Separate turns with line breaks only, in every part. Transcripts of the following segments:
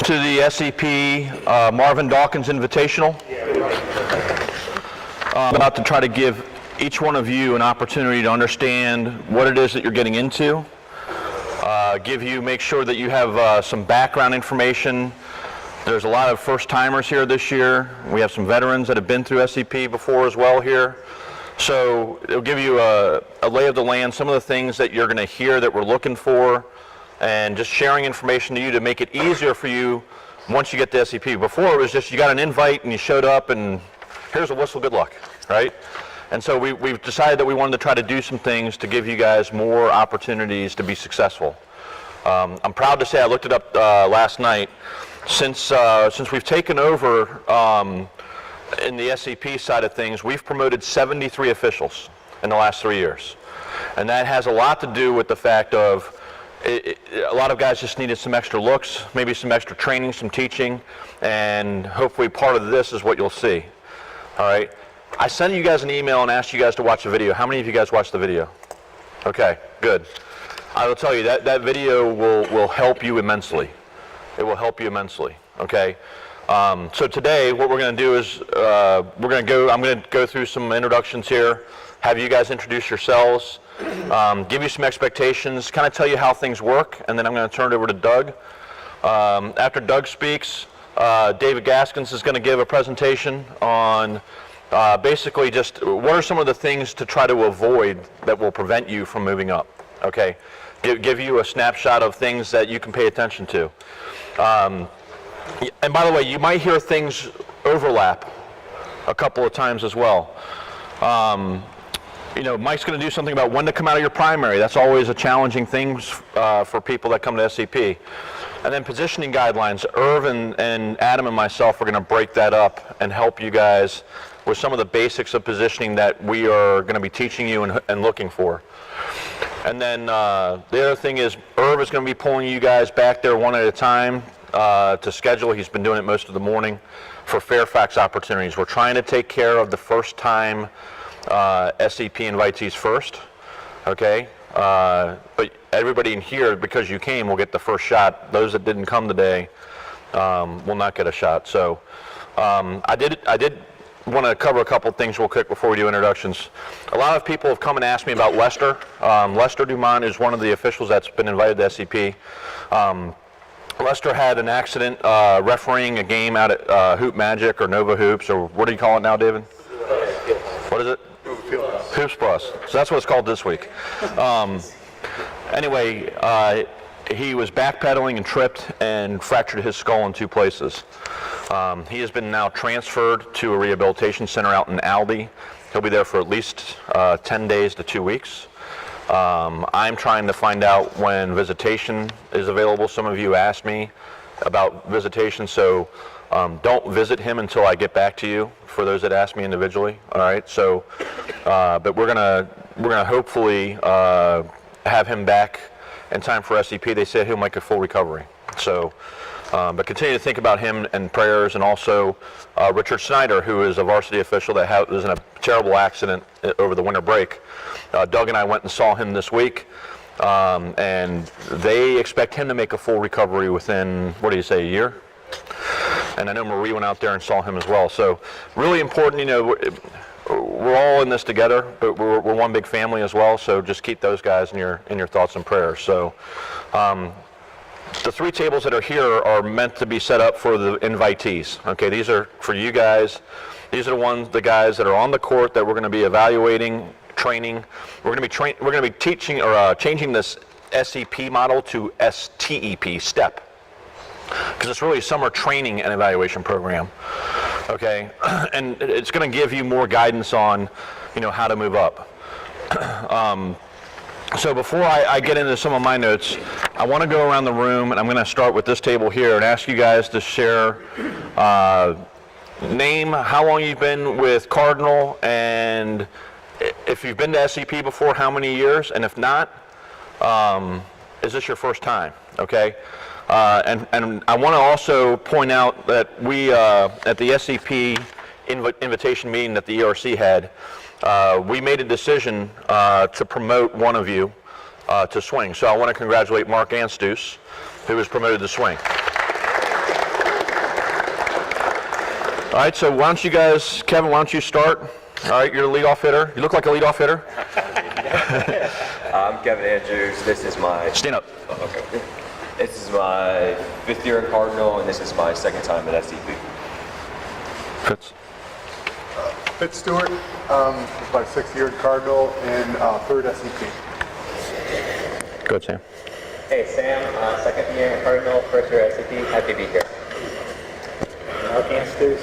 To the SEP Marvin Dawkins Invitational. I'm about to try to give each one of you an opportunity to understand what it is that you're getting into. Make sure that you have some background information. There's a lot of first-timers here this year. We have some veterans that have been through SEP before as well here. So it'll give you a lay of the land, some of the things that you're going to hear that we're looking for, and just sharing information to you to make it easier for you once you get to SEP. Before it was just you got an invite and you showed up and here's a whistle, good luck, right? And so we've decided that we wanted to try to do some things to give you guys more opportunities to be successful. I'm proud to say, I looked it up last night, since we've taken over in the SEP side of things, we've promoted 73 officials in the last 3 years. And that has a lot to do with the fact of a lot of guys just needed some extra looks, maybe some extra training, some teaching, and hopefully part of this is what you'll see. All right. I sent you guys an email and asked you guys to watch the video. How many of you guys watched the video? Okay, good. I will tell you that video will help you immensely. It will help you immensely. Okay. So today, what we're going to do is I'm going to go through some introductions here, have you guys introduce yourselves, give you some expectations, kind of tell you how things work, and then I'm going to turn it over to Doug. After Doug speaks, David Gaskins is going to give a presentation on basically just what are some of the things to try to avoid that will prevent you from moving up. Okay, give you a snapshot of things that you can pay attention to. And by the way, you might hear things overlap a couple of times as well. Mike's going to do something about when to come out of your primary. That's always a challenging thing for people that come to SEP. And then positioning guidelines. Irv and Adam and myself are going to break that up and help you guys with some of the basics of positioning that we are going to be teaching you and looking for. And then the other thing is Irv is going to be pulling you guys back there one at a time to schedule. He's been doing it most of the morning for Fairfax opportunities. We're trying to take care of the first time SEP invitees first, okay? But everybody in here, because you came, will get the first shot. Those that didn't come today will not get a shot. So I did want to cover a couple of things real quick before we do introductions. A lot of people have come and asked me about Lester. Lester Dumont is one of the officials that's been invited to SEP. Lester had an accident refereeing a game out at Hoop Magic or Nova Hoops, or what do you call it now, David? What is it? Hoops Plus. So that's what it's called this week. Anyway, he was backpedaling and tripped and fractured his skull in 2 places. He has been now transferred to a rehabilitation center out in Aldi. He'll be there for at least 10 days to 2 weeks. I'm trying to find out when visitation is available. Some of you asked me about visitation, so don't visit him until I get back to you, for those that ask me individually. All right, so but we're gonna hopefully have him back in time for SEP. They said he'll make a full recovery. So but continue to think about him in prayers, and also Richard Snyder, who is a varsity official that was in a terrible accident over the winter break. Doug and I went and saw him this week, and they expect him to make a full recovery within, what do you say, a year? And I know Marie went out there and saw him as well. So really important, we're all in this together, but we're one big family as well. So just keep those guys in your thoughts and prayers. So the 3 tables that are here are meant to be set up for the invitees. Okay, these are for you guys. These are the guys that are on the court that we're going to be evaluating, training. We're going to be teaching or changing this SEP model to STEP, STEP, because it's really a summer training and evaluation program. Okay, and it's going to give you more guidance on, how to move up. So before I get into some of my notes, I want to go around the room, and I'm going to start with this table here and ask you guys to share name, how long you've been with Cardinal, and if you've been to SEP before, how many years, and if not, is this your first time? Okay, and I want to also point out that we at the SEP invitation meeting that the ERC had, we made a decision to promote one of you to swing. So I want to congratulate Mark Anstoos, who was promoted to swing. All right, so why don't you guys, Kevin, why don't you start? All right, you're the leadoff hitter. You look like a leadoff hitter.
I'm Kevin Andrews. This is my...
Stand up.
Okay. This is my 5th year in Cardinal, and this is my 2nd time at SEP.
Fitz.
Fitz Stewart, it's my 6th year in Cardinal and 3rd SEP.
Go ahead, Sam.
Hey, Sam, 2nd year in Cardinal, 1st year SEP. Happy to be here.
Mark Ansters,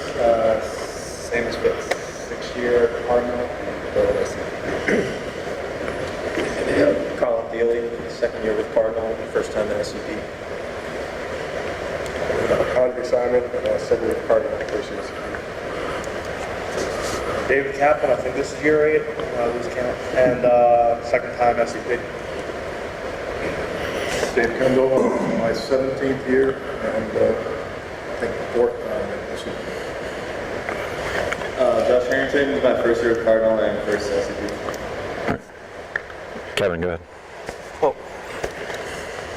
same as Fitz, 6th year Cardinal and 3rd SEP. Colin Dealey, 2nd year with Cardinal, 1st time at SEP. Andre Simon, 2nd year Cardinal, 1st year SEP. David Kaplan, I think this is year 8, lose count, and 2nd time SEP.
Dave Kendall, my 17th year and I think 4th time at SEP.
Josh Harrington, my 1st year with Cardinal and 1st SEP.
Kevin, go ahead.
Oh.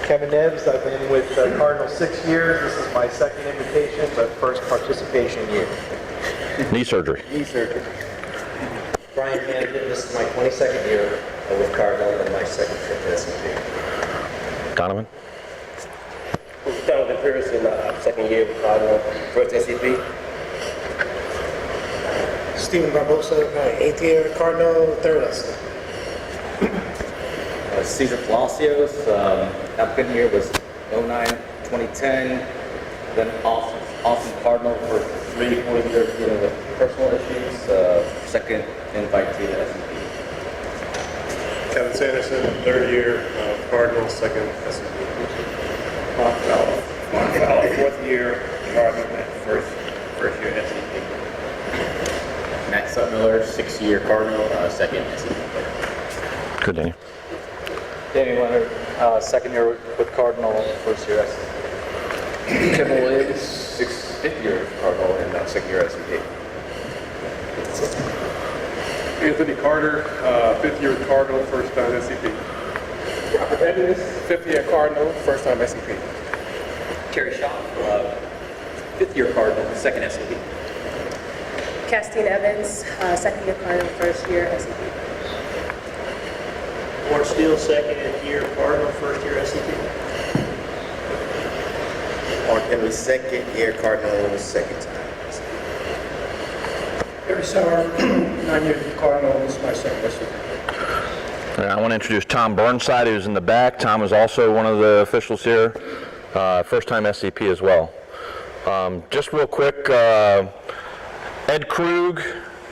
Kevin Neves, I've been with Cardinal 6 years. This is my 2nd invitation, but 1st participation year.
Knee surgery.
Knee surgery.
Brian Camden, this is my 22nd year with Cardinal and my 2nd trip to SEP.
Donovan.
Donovan Pearson, 2nd year with Cardinal, 1st SEP.
Stephen Barbosa, 8th year Cardinal, 3rd SEP.
Cesar Palacios, I've been here was 09, 2010, then Austin Cardinal for 3 years dealing with personal issues, 2nd invite to the SEP.
Kevin Sanderson, 3rd year Cardinal, 2nd SEP. Mark Fowler, 4th year Cardinal, and 1st year SEP.
Matt Sutmiller, 6th year Cardinal, 2nd SEP.
Good, Danny.
Danny Leonard, 2nd year with Cardinal, 1st year SEP.
Kevin Williams, 5th year Cardinal, and 2nd year SEP.
Anthony Carter, 5th year with Cardinal, 1st time SEP. Robert Edmonds, 5th year Cardinal, 1st time SEP.
Terry Shaw, 5th year Cardinal, 2nd SEP.
Castine Evans, 2nd year Cardinal, 1st year SEP.
Ward Steele, 2nd year Cardinal, 1st year SEP.
Mark Henry, 2nd year Cardinal, 2nd time.
Barry Sauer, 9 years with Cardinal, this is my 2nd SEP.
And I want to introduce Tom Burnside, who's in the back. Tom is also one of the officials here, 1st time SCP as well. Just real quick, Ed Krug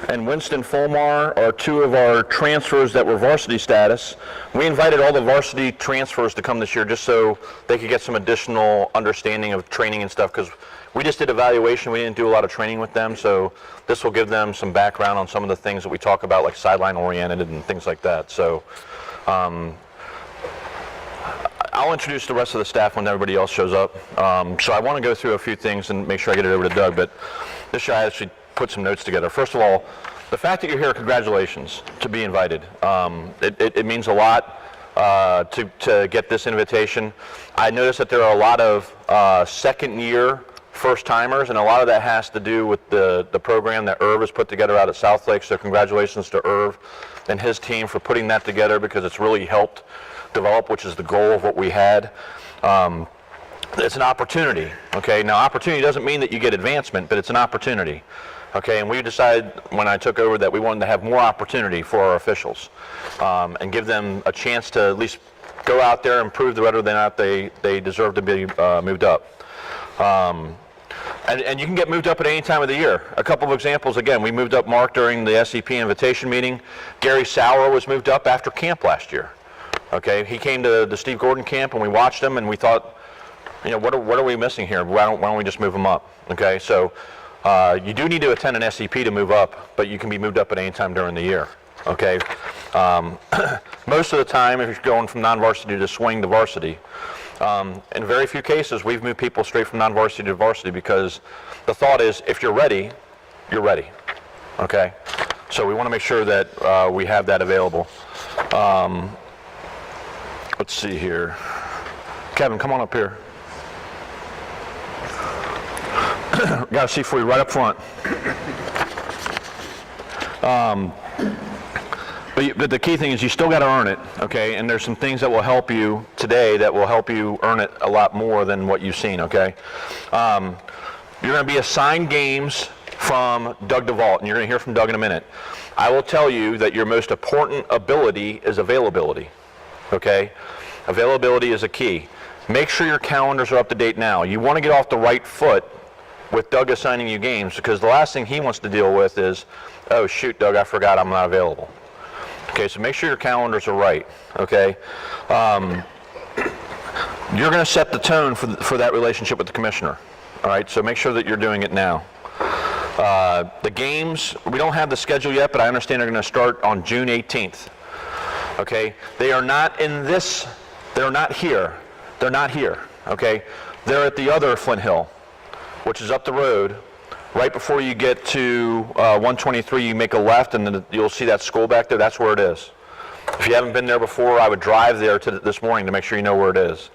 and Winston Fulmar are 2 of our transfers that were varsity status. We invited all the varsity transfers to come this year just so they could get some additional understanding of training and stuff, because we just did evaluation. We didn't do a lot of training with them, so this will give them some background on some of the things that we talk about, like sideline oriented and things like that. So I'll introduce the rest of the staff when everybody else shows up. So I want to go through a few things and make sure I get it over to Doug, but this year I actually put some notes together. First of all, the fact that you're here, congratulations to be invited. It means a lot to get this invitation. I noticed that there are a lot of 2nd year first timers, and a lot of that has to do with the program that Irv has put together out at Southlake. So congratulations to Irv and his team for putting that together, because it's really helped develop, which is the goal of what we had. It's an opportunity, okay? Now, opportunity doesn't mean that you get advancement, but it's an opportunity, okay? And we decided when I took over that we wanted to have more opportunity for our officials and give them a chance to at least go out there and prove whether or not they deserve to be moved up. And you can get moved up at any time of the year. A couple of examples, again, we moved up Mark during the SEP invitation meeting. Gary Sauer was moved up after camp last year. Okay, he came to the Steve Gordon camp and we watched him and we thought, you know, what are we missing here? Why don't we just move him up? Okay, so you do need to attend an SEP to move up, but you can be moved up at any time during the year. Okay, most of the time, if you're going from non-varsity to swing to varsity, in very few cases, we've moved people straight from non-varsity to varsity because the thought is, if you're ready, you're ready. Okay, so we want to make sure that we have that available. Let's see here. Kevin, come on up here. Got a seat for you right up front. But the key thing is you still got to earn it, okay? And there's some things that will help you today that will help you earn it a lot more than what you've seen, okay? You're going to be assigned games from Doug DeVault, and you're going to hear from Doug in a minute. I will tell you that your most important ability is availability, okay? Availability is a key. Make sure your calendars are up to date now. You want to get off the right foot with Doug assigning you games, because the last thing he wants to deal with is, oh shoot, Doug, I forgot I'm not available. Okay, so make sure your calendars are right, okay? You're going to set the tone for that relationship with the commissioner, all right? So make sure that you're doing it now. The games, we don't have the schedule yet, but I understand they're going to start on June 18th, okay? They are not in this, they're not here. They're not here, okay? They're at the other Flint Hill, which is up the road. Right before you get to 123, you make a left, and then you'll see that school back there. That's where it is. If you haven't been there before, I would drive there this morning to make sure you know where it is.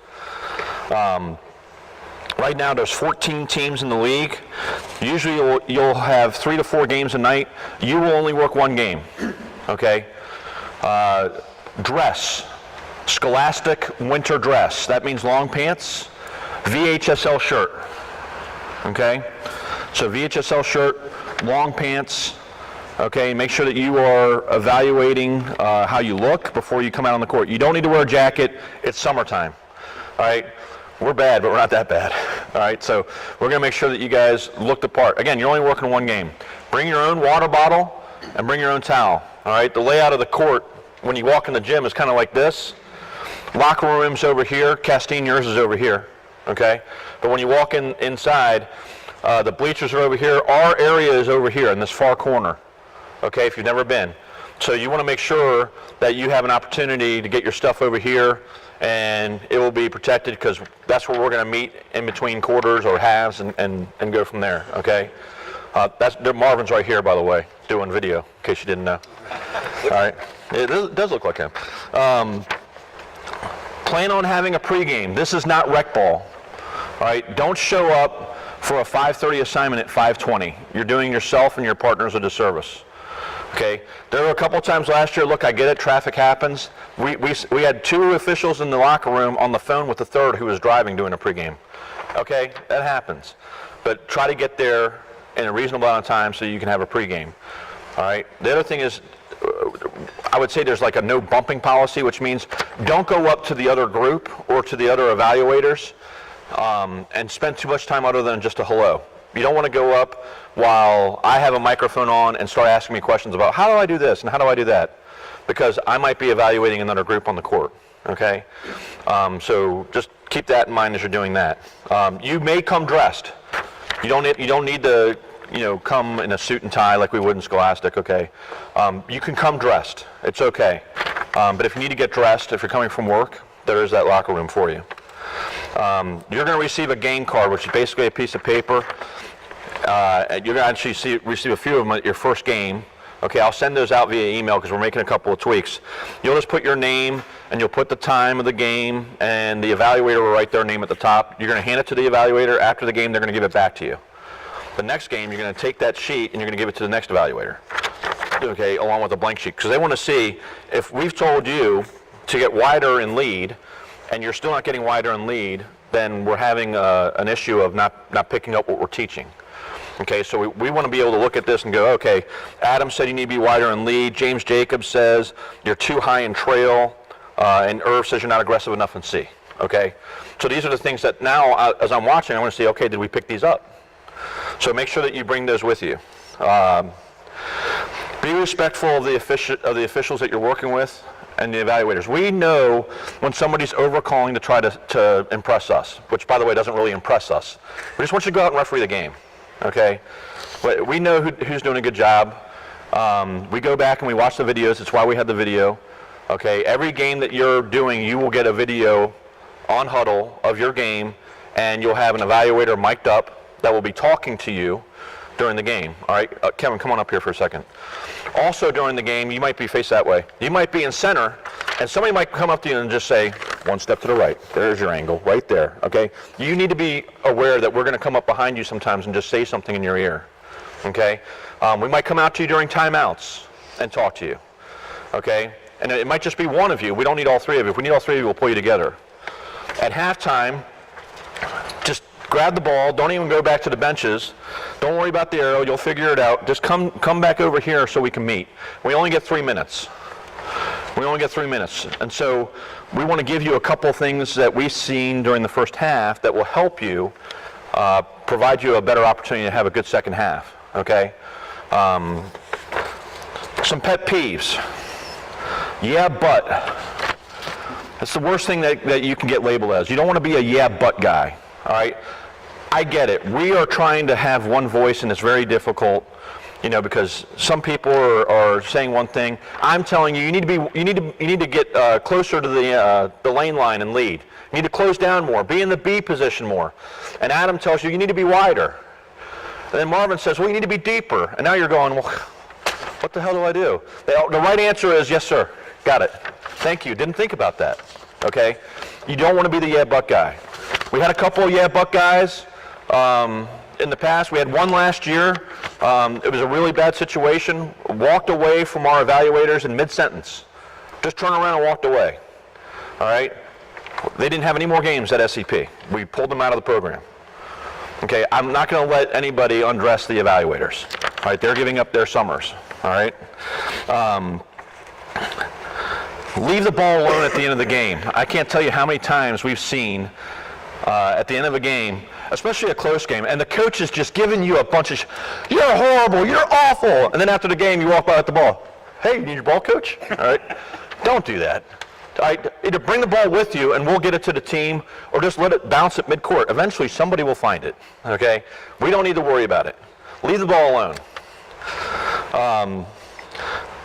Right now, there's 14 teams in the league. Usually, you'll have 3 to 4 games a night. You will only work one game, okay? Dress, Scholastic winter dress. That means long pants, VHSL shirt, okay? So VHSL shirt, long pants, okay? Make sure that you are evaluating how you look before you come out on the court. You don't need to wear a jacket. It's summertime, all right? We're bad, but we're not that bad, all right? So we're gonna make sure that you guys look the part. Again, you're only working one game. Bring your own water bottle and bring your own towel, all right? The layout of the court when you walk in the gym is kind of like this. Locker room's over here. Castine, yours is over here, okay? But when you walk inside, the bleachers are over here. Our area is over here in this far corner, okay, if you've never been. So you want to make sure that you have an opportunity to get your stuff over here, and it will be protected, because that's where we're going to meet in between quarters or halves and go from there, okay? Marvin's right here, by the way, doing video, in case you didn't know. All right, it does look like him. Plan on having a pregame. This is not rec ball, all right? Don't show up for a 5:30 assignment at 5:20. You're doing yourself and your partners a disservice, okay? There were a couple times last year, look, I get it, traffic happens. We had 2 officials in the locker room on the phone with the third who was driving doing a pregame, okay? That happens. But try to get there in a reasonable amount of time so you can have a pregame, all right? The other thing is, I would say there's like a no bumping policy, which means don't go up to the other group or to the other evaluators and spend too much time other than just a hello. You don't want to go up while I have a microphone on and start asking me questions about how do I do this and how do I do that, because I might be evaluating another group on the court, okay? So just keep that in mind as you're doing that. You may come dressed. You don't need to come in a suit and tie like we would in Scholastic, okay? You can come dressed. It's okay. But if you need to get dressed, if you're coming from work, there is that locker room for you. You're going to receive a game card, which is basically a piece of paper. You're going to actually receive a few of them at your first game. Okay, I'll send those out via email because we're making a couple of tweaks. You'll just put your name, and you'll put the time of the game, and the evaluator will write their name at the top. You're going to hand it to the evaluator. After the game, they're going to give it back to you. The next game, you're going to take that sheet and you're going to give it to the next evaluator, okay, along with a blank sheet, because they want to see if we've told you to get wider in lead and you're still not getting wider in lead, then we're having an issue of not picking up what we're teaching. Okay, so we want to be able to look at this and go, okay, Adam said you need to be wider in lead, James Jacobs says you're too high in trail, and Irv says you're not aggressive enough in C, okay? So these are the things that now, as I'm watching, I want to see, okay, did we pick these up? So make sure that you bring those with you. Be respectful of the officials that you're working with and the evaluators. We know when somebody's overcalling to try to impress us, which, by the way, doesn't really impress us. We just want you to go out and referee the game, okay? We know who's doing a good job. We go back and we watch the videos. It's why we have the video, okay? Every game that you're doing, you will get a video on Huddle of your game, and you'll have an evaluator mic'd up that will be talking to you during the game. All right, Kevin, come on up here for a second. Also during the game, you might be faced that way. You might be in center, and somebody might come up to you and just say, one step to the right. There's your angle, right there, okay? You need to be aware that we're going to come up behind you sometimes and just say something in your ear, okay? We might come out to you during timeouts and talk to you, okay? And it might just be one of you. We don't need all three of you. If we need all three of you, we'll pull you together. At halftime, just grab the ball. Don't even go back to the benches. Don't worry about the arrow. You'll figure it out. Just come back over here so we can meet. We only get 3 minutes. We only get 3 minutes. And so we want to give you a couple things that we've seen during the first half that will help you, provide you a better opportunity to have a good second half, okay? Some pet peeves. Yeah, but. That's the worst thing that you can get labeled as. You don't want to be a yeah, but guy, all right? I get it. We are trying to have one voice, and it's very difficult, you know, because some people are saying one thing. I'm telling you, you need to get closer to the lane line and lead. You need to close down more, be in the B position more. And Adam tells you need to be wider. And then Marvin says, well, you need to be deeper. And now you're going, well, what the hell do I do? The right answer is, yes, sir. Got it. Thank you. Didn't think about that. Okay? You don't want to be the yeah, but guy. We had a couple of yeah, but guys in the past. We had one last year. It was a really bad situation. Walked away from our evaluators in mid-sentence. Just turned around and walked away. All right? They didn't have any more games at SEP. We pulled them out of the program. Okay? I'm not going to let anybody undress the evaluators. All right? They're giving up their summers. All right? Leave the ball alone at the end of the game. I can't tell you how many times we've seen at the end of a game, especially a close game, and the coach is just giving you a bunch of, you're horrible, you're awful, and then after the game you walk by with the ball. Hey, you need your ball, coach? All right? Don't do that. All right? Either bring the ball with you and we'll get it to the team, or just let it bounce at midcourt. Eventually somebody will find it. Okay? We don't need to worry about it. Leave the ball alone.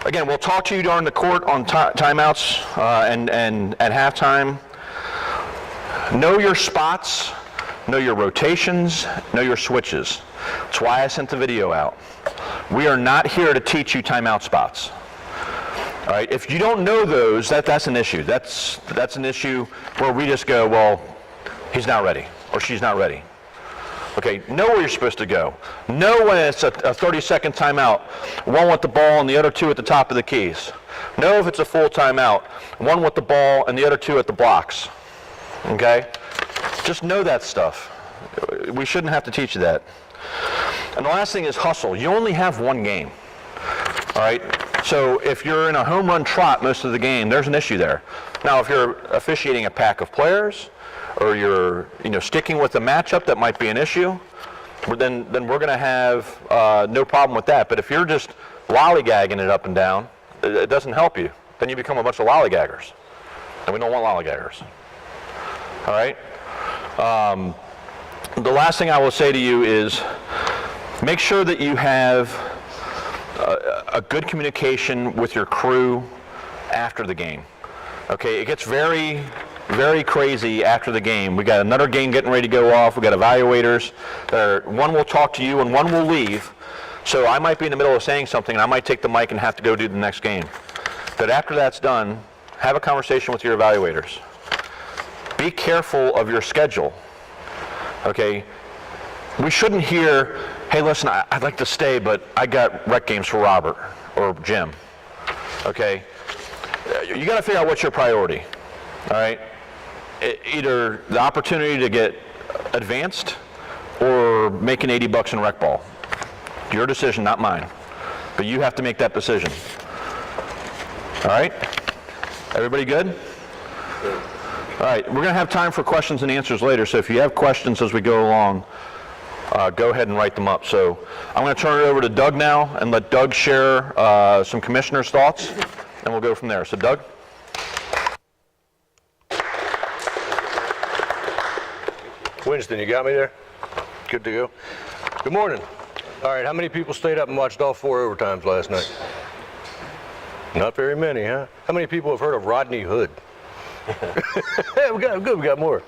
Again, we'll talk to you during the court on timeouts and at halftime. Know your spots, know your rotations, know your switches. That's why I sent the video out. We are not here to teach you timeout spots. All right, if you don't know those, that's an issue. That's an issue where we just go, well, he's not ready or she's not ready. Okay, know where you're supposed to go. Know when it's a 30-second timeout, one with the ball and the other two at the top of the keys. Know if it's a full timeout, one with the ball and the other two at the blocks. Okay? Just know that stuff. We shouldn't have to teach you that. And the last thing is hustle. You only have one game. All right? So if you're in a home run trot most of the game, there's an issue there. Now, if you're officiating a pack of players, or you're sticking with a matchup, that might be an issue, then we're going to have no problem with that. But if you're just lollygagging it up and down, it doesn't help you. Then you become a bunch of lollygaggers. And we don't want lollygaggers. All right? The last thing I will say to you is make sure that you have a good communication with your crew after the game. Okay? It gets very, very crazy after the game. We got another game getting ready to go off. We got evaluators. One will talk to you and one will leave. So I might be in the middle of saying something and I might take the mic and have to go do the next game. But after that's done, have a conversation with your evaluators. Be careful of your schedule. Okay? We shouldn't hear, hey, listen, I'd like to stay, but I got rec games for Robert or Jim. Okay? You got to figure out what's your priority. All right? Either the opportunity to get advanced or making $80 in rec ball. Your decision, not mine. But you have to make that decision. All right? Everybody good? All right, we're going to have time for questions and answers later, so if you have questions as we go along, go ahead and write them up. So I'm going to turn it over to Doug now and let Doug share some commissioner's thoughts, and we'll go from there. So Doug?
Winston, you got me there? Good to go. Good morning. All right, how many people stayed up and watched all 4 overtimes last night? Not very many, huh? How many people have heard of Rodney Hood? Yeah, we got more.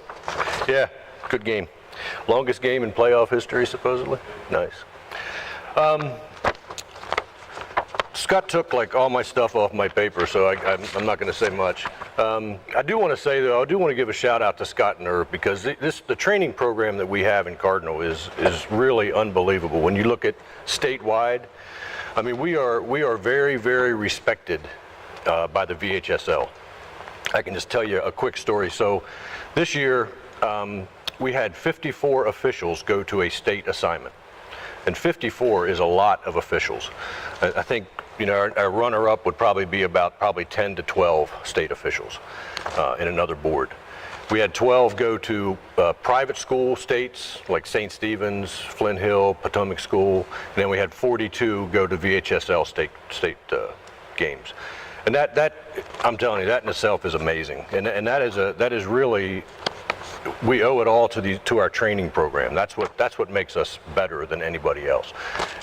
Yeah, good game. Longest game in playoff history, supposedly. Nice. Scott took like all my stuff off my paper, so I'm not going to say much. I do want to say though, I do want to give a shout out to Scott and Irv, because the training program that we have in Cardinal is really unbelievable. When you look at statewide, I mean, we are very, very respected by the VHSL. I can just tell you a quick story. So this year, we had 54 officials go to a state assignment. And 54 is a lot of officials. I think, you know, our runner-up would probably be about 10 to 12 state officials in another board. We had 12 go to private school states like St. Stephen's, Flint Hill, Potomac School, and then we had 42 go to VHSL state games. And that I'm telling you, that in itself is amazing. And that is really, we owe it all to our training program. That's what makes us better than anybody else.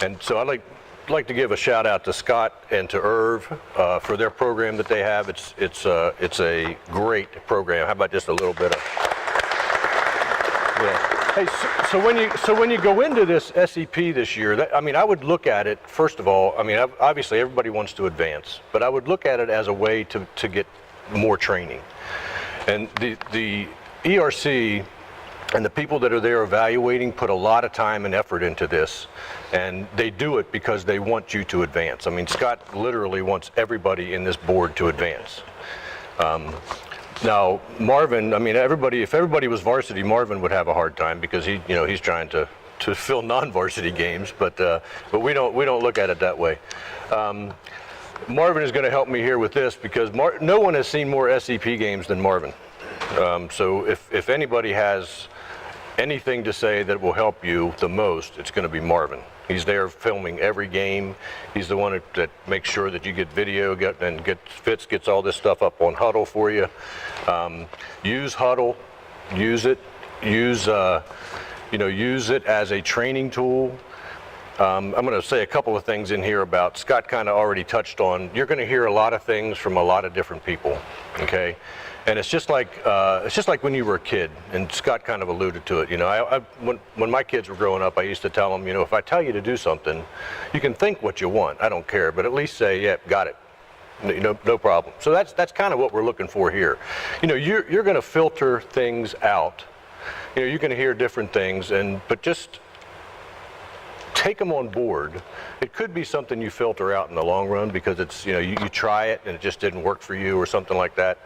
And so I'd like to give a shout out to Scott and to Irv for their program that they have. It's a great program. How about just a little bit of, yeah. Hey, so when you go into this SEP this year, I mean, I would look at it, first of all, I mean, obviously everybody wants to advance, but I would look at it as a way to get more training. And the ERC and the people that are there evaluating put a lot of time and effort into this, and they do it because they want you to advance. I mean, Scott literally wants everybody in this board to advance. Now, Marvin, I mean, if everybody was varsity, Marvin would have a hard time because he's trying to fill non-varsity games, but we don't look at it that way. Marvin is going to help me here with this because no one has seen more SEP games than Marvin. So if anybody has anything to say that will help you the most, it's going to be Marvin. He's there filming every game. He's the one that makes sure that you get video, Fitz gets all this stuff up on Huddle for you. Use Huddle, use it, use it as a training tool. I'm going to say a couple of things in here about Scott kind of already touched on. You're going to hear a lot of things from a lot of different people, okay? And it's just like when you were a kid, and Scott kind of alluded to it. You know, when my kids were growing up, I used to tell them, you know, if I tell you to do something, you can think what you want. I don't care, but at least say, yeah, got it. No problem. So that's kind of what we're looking for here. You know, you're going to filter things out. You know, you're going to hear different things, but just take them on board. It could be something you filter out in the long run because it's, you know, you try it and it just didn't work for you or something like that.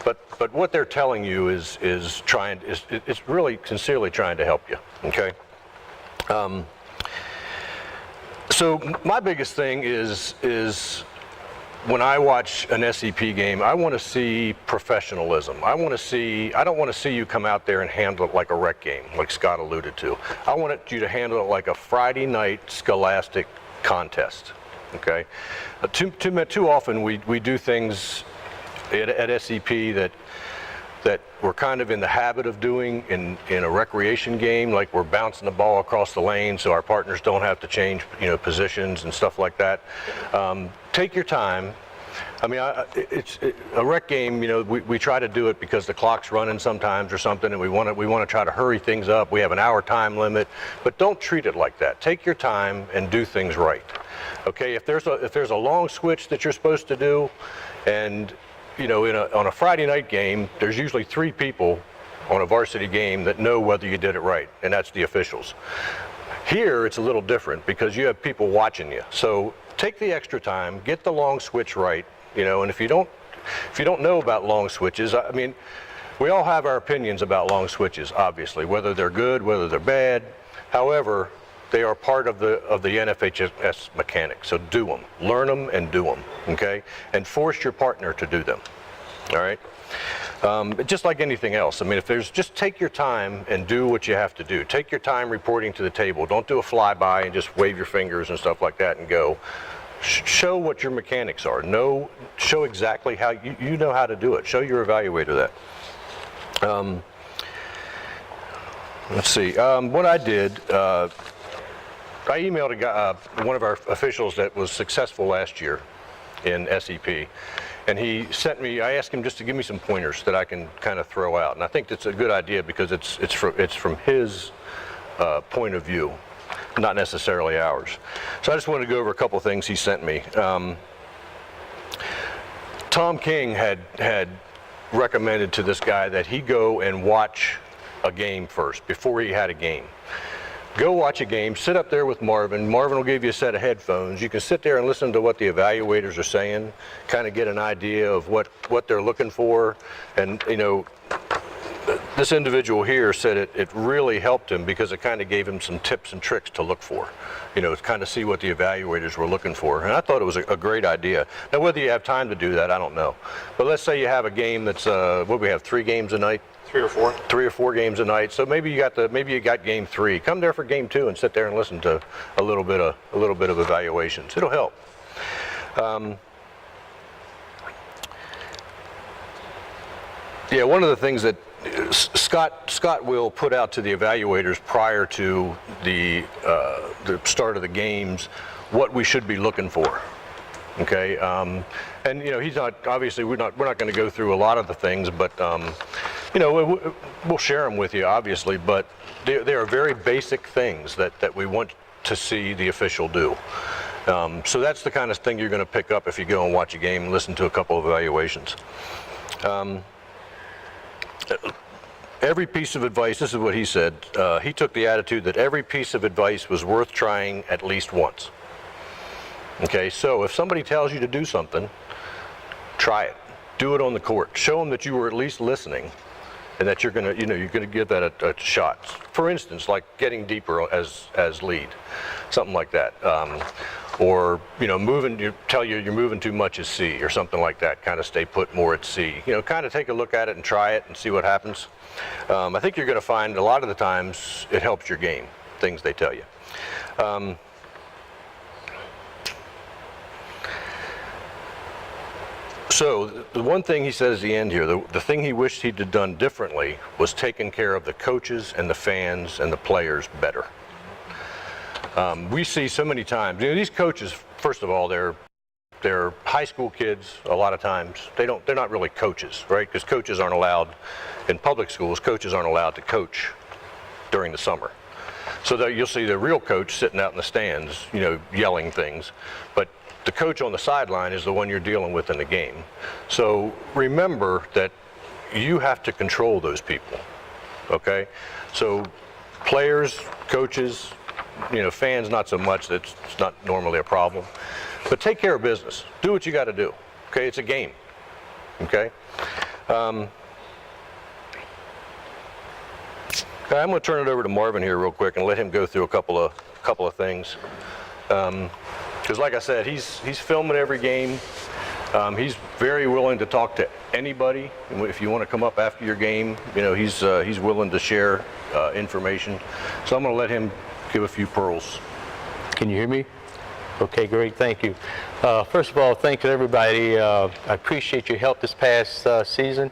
But what they're telling you is it's really sincerely trying to help you. Okay. So my biggest thing is when I watch an SEP game, I want to see professionalism. I don't want to see you come out there and handle it like a rec game, like Scott alluded to. I want you to handle it like a Friday night scholastic contest, okay? Too often we do things at SEP that we're kind of in the habit of doing in a recreation game, like we're bouncing the ball across the lane so our partners don't have to change, you know, positions and stuff like that. Take your time. I mean, it's a rec game, you know, we try to do it because the clock's running sometimes or something, and we want to try to hurry things up. We have an hour time limit, but don't treat it like that. Take your time and do things right. Okay, if there's a long switch that you're supposed to do, and you know, on a Friday night game, there's usually 3 people on a varsity game that know whether you did it right, and that's the officials. Here, it's a little different because you have people watching you. So take the extra time, get the long switch right, you know, and if you don't know about long switches, I mean, we all have our opinions about long switches, obviously, whether they're good, whether they're bad. However, they are part of the NFHS mechanics, so do them, learn them and do them, okay? And force your partner to do them, all right? Just like anything else, I mean, just take your time and do what you have to do. Take your time reporting to the table. Don't do a flyby and just wave your fingers and stuff like that and go. Show what your mechanics are. Show exactly how, you know how to do it. Show your evaluator that. Let's see, what I did, I emailed a guy, one of our officials that was successful last year in SEP, and he sent me, I asked him just to give me some pointers that I can kind of throw out, and I think that's a good idea because it's from his point of view. not necessarily ours. So I just wanted to go over a couple of things he sent me. Tom King had recommended to this guy that he go and watch a game first before he had a game. Go watch a game, sit up there with Marvin. Marvin will give you a set of headphones. You can sit there and listen to what the evaluators are saying, kind of get an idea of what they're looking for. And, you know, this individual here said it really helped him because it kind of gave him some tips and tricks to look for, you know, to kind of see what the evaluators were looking for. And I thought it was a great idea. Now, whether you have time to do that, I don't know. But let's say you have a game that's, what we have, 3 games a night?
3 or 4.
3 or 4 games a night. So maybe you got game 3. Come there for game 2 and sit there and listen to a little bit of evaluations. It'll help. Yeah, one of the things that Scott will put out to the evaluators prior to the start of the games what we should be looking for. Okay, and you know, he's not, obviously we're not going to go through a lot of the things, but you know, we'll share them with you, obviously, but they are very basic things that we want to see the official do. So that's the kind of thing you're going to pick up if you go and watch a game and listen to a couple of evaluations. Every piece of advice, this is what he said, he took the attitude that every piece of advice was worth trying at least once. Okay, so if somebody tells you to do something, try it. Do it on the court. Show them that you were at least listening and that you're going to, you know, you're going to give that a shot. For instance, like getting deeper as lead, something like that. Or, you know, tell you you're moving too much as C or something like that, kind of stay put more at C. You know, kind of take a look at it and try it and see what happens. I think you're going to find a lot of the times it helps your game, things they tell you. So the one thing he says at the end here, the thing he wished he'd have done differently was taken care of the coaches and the fans and the players better. We see so many times, you know, these coaches, first of all, they're high school kids a lot of times. They're not really coaches, right? Because coaches aren't allowed, in public schools, coaches aren't allowed to coach during the summer. So you'll see the real coach sitting out in the stands, you know, yelling things. But the coach on the sideline is the one you're dealing with in the game. So remember that you have to control those people, okay? So players, coaches, you know, fans, not so much. It's not normally a problem. But take care of business. Do what you got to do, okay? It's a game, okay? I'm going to turn it over to Marvin here real quick and let him go through a couple of things. Because like I said, he's filming every game. He's very willing to talk to anybody. If you want to come up after your game, you know, he's willing to share information. So I'm going to let him give a few pearls.
Can you hear me? Okay, great, thank you. First of all, thank you everybody. I appreciate your help this past season.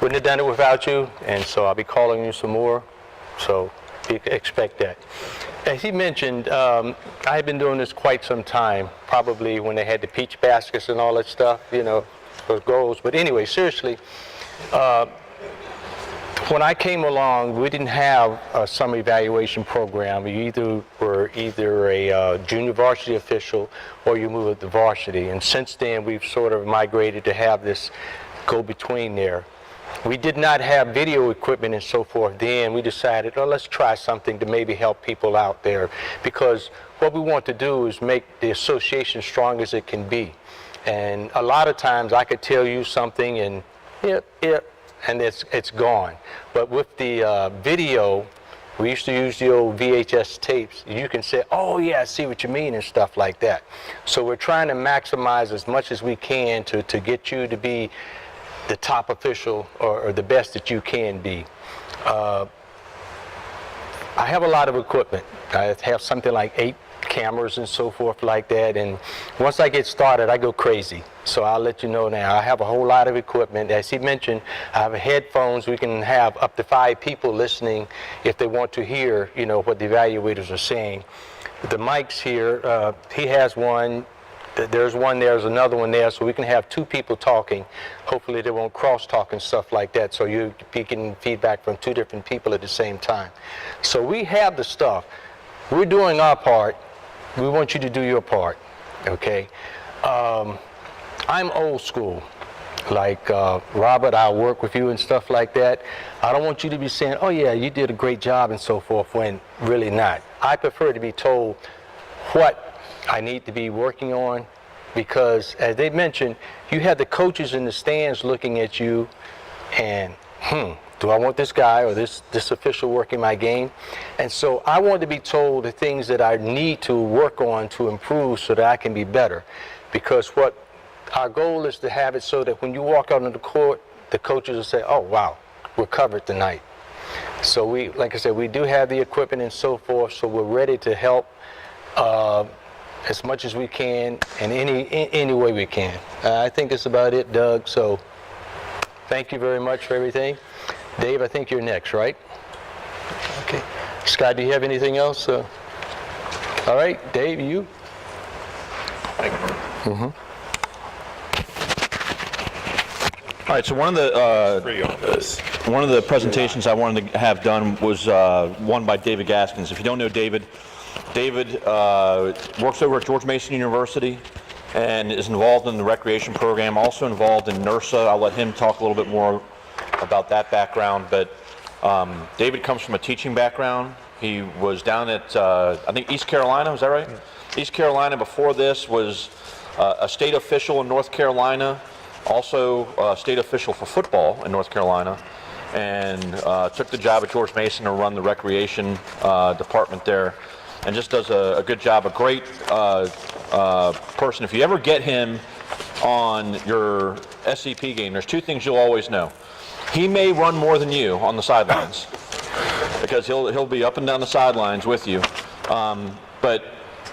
Wouldn't have done it without you, and so I'll be calling you some more. So expect that. As he mentioned, I have been doing this quite some time, probably when they had the peach baskets and all that stuff, you know, those goals. But anyway, seriously, when I came along, we didn't have a summer evaluation program. You were either a junior varsity official or you moved to varsity. And since then, we've sort of migrated to have this go-between there. We did not have video equipment and so forth then. We decided, oh, let's try something to maybe help people out there, because what we want to do is make the association strong as it can be. And a lot of times I could tell you something and and it's gone. But with the video, we used to use the old VHS tapes. You can say, oh yeah, I see what you mean and stuff like that. So we're trying to maximize as much as we can to get you to be the top official or the best that you can be. I have a lot of equipment. I have something like 8 cameras and so forth like that, and once I get started I go crazy. So I'll let you know now. I have a whole lot of equipment. As he mentioned, I have headphones. We can have up to 5 people listening if they want to hear, you know, what the evaluators are saying. The mics here, he has one. There's one, there's another one there, so we can have 2 people talking. Hopefully they won't cross-talk and stuff like that, so you're getting feedback from 2 different people at the same time. So we have the stuff. we're doing our part. We want you to do your part, okay? I'm old school. Like, Robert, I'll work with you and stuff like that. I don't want you to be saying, oh yeah, you did a great job and so forth, when really not. I prefer to be told what I need to be working on, because as they mentioned, you have the coaches in the stands looking at you and, do I want this guy or this official working my game? And so I want to be told the things that I need to work on to improve so that I can be better. Because what our goal is to have it so that when you walk out on the court, the coaches will say, oh wow, we're covered tonight. So we, like I said, we do have the equipment and so forth, so we're ready to help as much as we can in any way we can. I think that's about it, Doug. So thank you very much for everything. Dave, I think you're next, right? Okay. Scott, do you have anything else? All right, Dave, you?
Thank you. All right, so one of the presentations I wanted to have done was one by David Gaskins. If you don't know David, works over at George Mason University and is involved in the recreation program, also involved in NERSA. I'll let him talk a little bit more about that background, but David comes from a teaching background. He was down at, I think, East Carolina, is that right? East Carolina before this, was a state official in North Carolina, also a state official for football in North Carolina, and took the job at George Mason to run the recreation department there, and just does a good job, a great person. If you ever get him on your SEP game, there's two things you'll always know. He may run more than you on the sidelines, because he'll be up and down the sidelines with you, but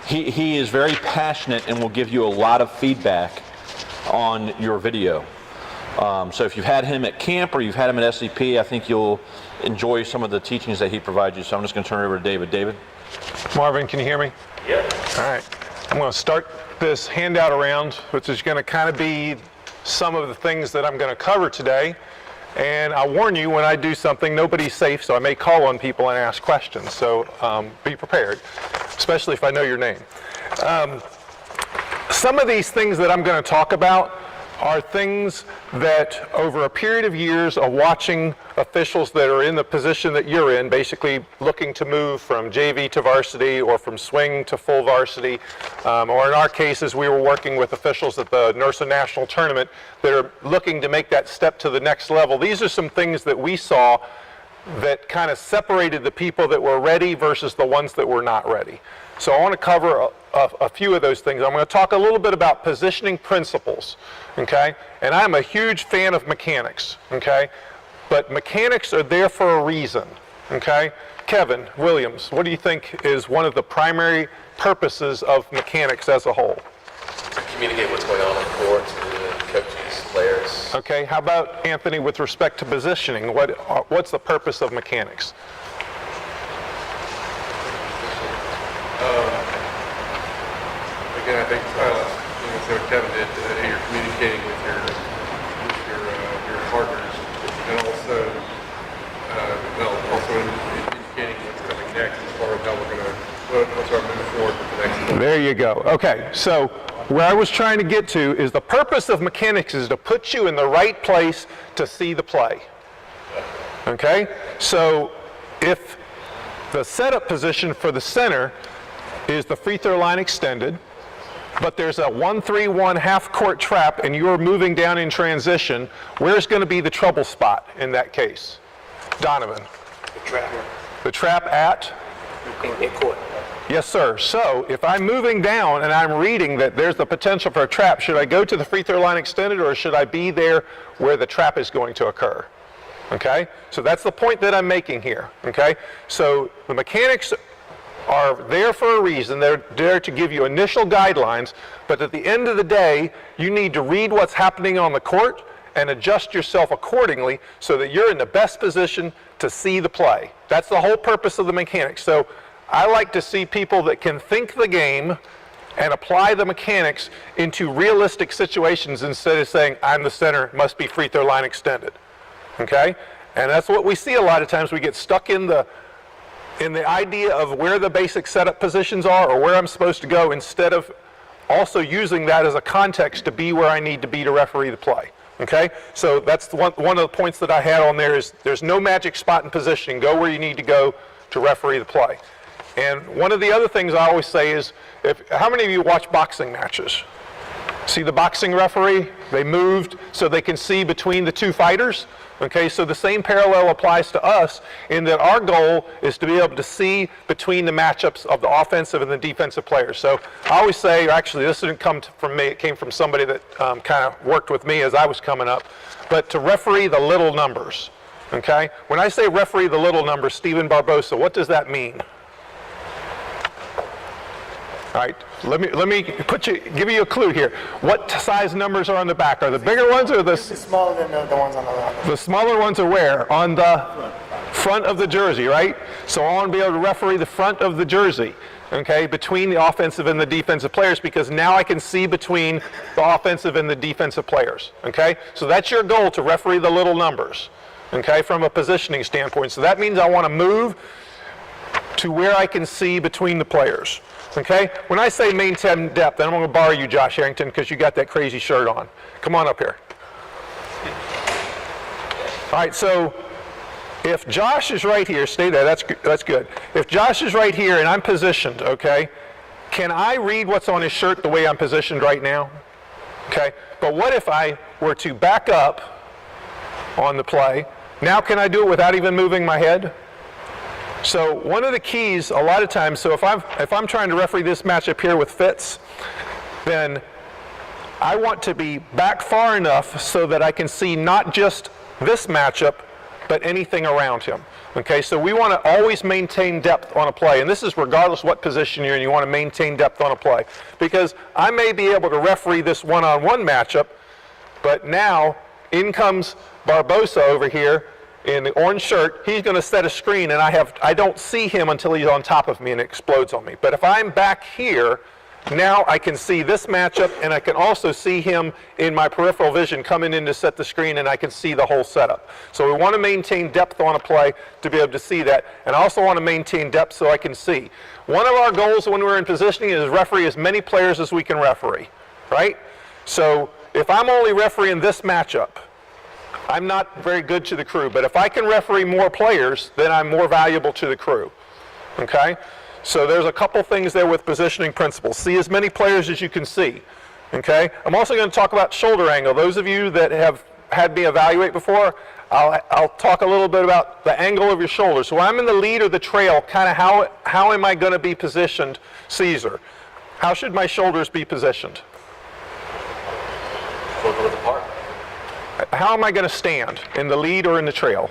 he is very passionate and will give you a lot of feedback on your video. So if you've had him at camp or you've had him at SEP, I think you'll enjoy some of the teachings that he provides you. So I'm just going to turn it over to David. David?
Marvin, can you hear me?
Yeah.
All right. I'm going to start this handout around, which is going to kind of be some of the things that I'm going to cover today. And I'll warn you, when I do something, nobody's safe, so I may call on people and ask questions. So be prepared, especially if I know your name. Some of these things that I'm going to talk about are things that over a period of years of watching officials that are in the position that you're in, basically looking to move from JV to varsity or from swing to full varsity, or in our cases, we were working with officials at the NERSA National Tournament that are looking to make that step to the next level. These are some things that we saw that kind of separated the people that were ready versus the ones that were not ready. So I want to cover a few of those things. I'm going to talk a little bit about positioning principles, okay? And I'm a huge fan of mechanics, okay? But mechanics are there for a reason, okay? Kevin Williams, what do you think is one of the primary purposes of mechanics as a whole?
To communicate what's going on the court to the coaches, players.
Okay, how about Anthony with respect to positioning? What's the purpose of mechanics?
Again, I think, what Kevin did, you're communicating with your partners, and also indicating what's coming next as far as how we're going to, what's our move forward with the next.
There you go. Okay, so where I was trying to get to is the purpose of mechanics is to put you in the right place to see the play. Okay, so if the setup position for the center is the free throw line extended, but there's a 1-3-1 half court trap and you're moving down in transition, where's going to be the trouble spot in that case? Donovan?
The trap.
The trap at?
In court.
Yes, sir. So if I'm moving down and I'm reading that there's the potential for a trap, should I go to the free throw line extended or should I be there where the trap is going to occur? Okay? So that's the point that I'm making here. Okay? So the mechanics are there for a reason. They're there to give you initial guidelines, but at the end of the day, you need to read what's happening on the court and adjust yourself accordingly so that you're in the best position to see the play. That's the whole purpose of the mechanics. So I like to see people that can think the game and apply the mechanics into realistic situations instead of saying, I'm the center, must be free throw line extended. Okay? And that's what we see a lot of times. We get stuck in the in the idea of where the basic setup positions are or where I'm supposed to go, instead of also using that as a context to be where I need to be to referee the play. Okay? So that's one of the points that I had on there is there's no magic spot in positioning. Go where you need to go to referee the play. And one of the other things I always say is, how many of you watch boxing matches? See the boxing referee? They moved so they can see between the two fighters. Okay, so the same parallel applies to us in that our goal is to be able to see between the matchups of the offensive and the defensive players. So I always say, actually this didn't come from me, it came from somebody that kind of worked with me as I was coming up, but to referee the little numbers. Okay, when I say referee the little numbers, Stephen Barbosa, what does that mean? All right, let me give you a clue here. What size numbers are on the back? Are the bigger ones or the
Smaller than the ones on the left.
The smaller ones are where? On the front of the jersey, right? So I want to be able to referee the front of the jersey, okay, between the offensive and the defensive players, because now I can see between the offensive and the defensive players, okay? So that's your goal, to referee the little numbers, okay, from a positioning standpoint. So that means I want to move to where I can see between the players. Okay? When I say maintain depth, and I'm going to borrow you, Josh Harrington, because you got that crazy shirt on. Come on up here. All right, so if Josh is right here, stay there, that's good. If Josh is right here and I'm positioned, okay, can I read what's on his shirt the way I'm positioned right now? Okay, but what if I were to back up on the play? Now can I do it without even moving my head? So one of the keys, a lot of times, so if I'm trying to referee this matchup here with Fitz, then I want to be back far enough so that I can see not just this matchup, but anything around him. Okay, so we want to always maintain depth on a play, and this is regardless what position you're in, you want to maintain depth on a play. Because I may be able to referee this one-on-one matchup, but now in comes Barbosa over here, in the orange shirt. He's going to set a screen, and I don't see him until he's on top of me and it explodes on me. But if I'm back here, now I can see this matchup, and I can also see him in my peripheral vision coming in to set the screen, and I can see the whole setup. So we want to maintain depth on a play to be able to see that, and I also want to maintain depth so I can see. One of our goals when we're in positioning is referee as many players as we can referee, right? So if I'm only refereeing this matchup, I'm not very good to the crew, but if I can referee more players, then I'm more valuable to the crew, okay? So there's a couple things there with positioning principles. See as many players as you can see, okay? I'm also going to talk about shoulder angle. Those of you that have had me evaluate before, I'll talk a little bit about the angle of your shoulders. So when I'm in the lead or the trail, kind of how am I going to be positioned, Caesar? How should my shoulders be positioned?
Shoulder apart.
How am I going to stand, in the lead or in the trail?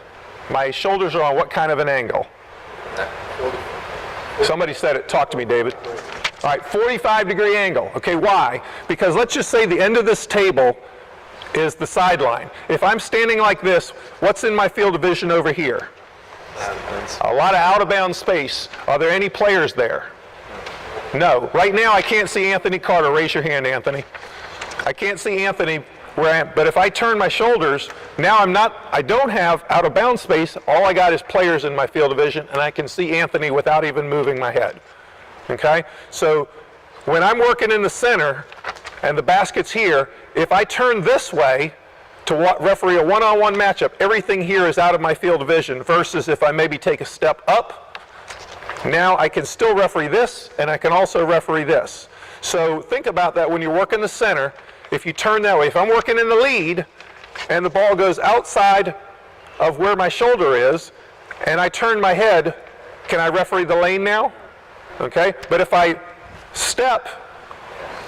My shoulders are on what kind of an angle? Somebody said it. Talk to me, David. All right, 45-degree angle. Okay, why? Because let's just say the end of this table is the sideline. If I'm standing like this, what's in my field of vision over here? A lot of out-of-bounds space. Are there any players there? No. Right now, I can't see Anthony Carter. Raise your hand, Anthony. I can't see Anthony where I am. But if I turn my shoulders, now I don't have out-of-bounds space. All I got is players in my field of vision, and I can see Anthony without even moving my head. Okay? So when I'm working in the center and the basket's here, if I turn this way to referee a one-on-one matchup, everything here is out of my field of vision, versus if I maybe take a step up, now I can still referee this, and I can also referee this. So think about that when you're working the center. If you turn that way, if I'm working in the lead and the ball goes outside of where my shoulder is and I turn my head, can I referee the lane now? Okay, but if I step,